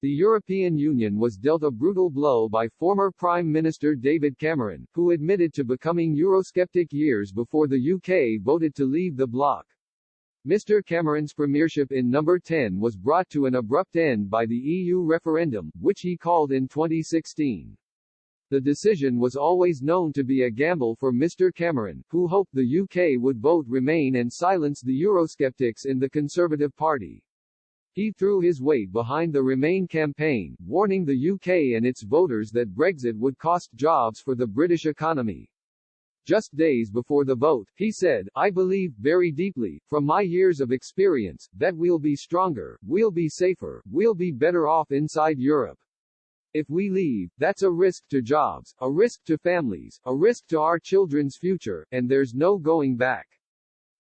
The European Union was dealt a brutal blow by former Prime Minister David Cameron, who admitted to becoming eurosceptic years before the UK voted to leave the bloc. Mr. Cameron's premiership in Number 10 was brought to an abrupt end by the EU referendum, which he called in 2016. The decision was always known to be a gamble for Mr. Cameron, who hoped the UK would vote Remain and silence the Eurosceptics in the Conservative Party. He threw his weight behind the Remain campaign, warning the UK and its voters that Brexit would cost jobs for the British economy. Just days before the vote, he said, "I believe, very deeply, from my years of experience, that we'll be stronger, we'll be safer, we'll be better off inside Europe. If we leave, that's a risk to jobs, a risk to families, a risk to our children's future, and there's no going back.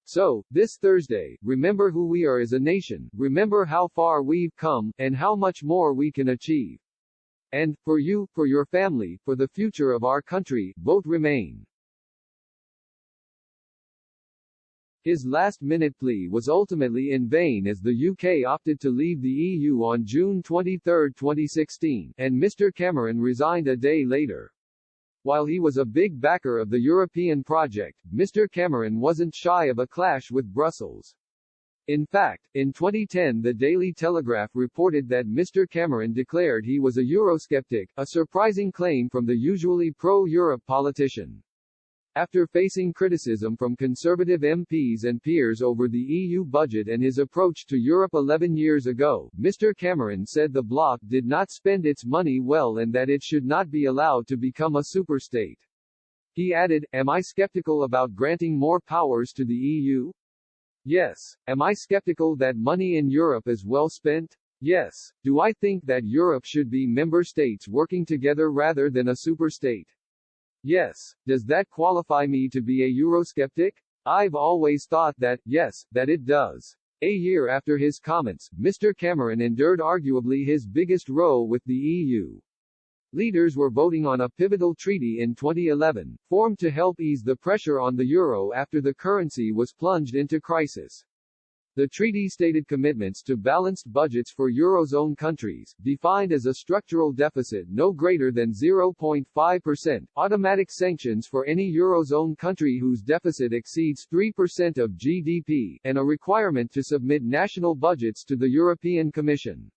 So, this Thursday, remember who we are as a nation, remember how far we've come, and how much more we can achieve. And, for you, for your family, for the future of our country, vote Remain." His last-minute plea was ultimately in vain as the UK opted to leave the EU on June 23, 2016, and Mr. Cameron resigned a day later. While he was a big backer of the European project, Mr. Cameron wasn't shy of a clash with Brussels. In fact, in 2010 the Daily Telegraph reported that Mr. Cameron declared he was a Eurosceptic, a surprising claim from the usually pro-Europe politician. After facing criticism from Conservative MPs and peers over the EU budget and his approach to Europe 11 years ago, Mr. Cameron said the bloc did not spend its money well and that it should not be allowed to become a superstate. He added, "Am I skeptical about granting more powers to the EU? Yes. Am I skeptical that money in Europe is well spent? Yes. Do I think that Europe should be member states working together rather than a superstate? Yes. Does that qualify me to be a Eurosceptic? I've always thought that, yes, that it does." A year after his comments, Mr. Cameron endured arguably his biggest row with the EU. Leaders were voting on a pivotal treaty in 2011, formed to help ease the pressure on the euro after the currency was plunged into crisis. The treaty stated commitments to balanced budgets for Eurozone countries, defined as a structural deficit no greater than 0.5%, automatic sanctions for any Eurozone country whose deficit exceeds 3% of GDP, and a requirement to submit national budgets to the European Commission.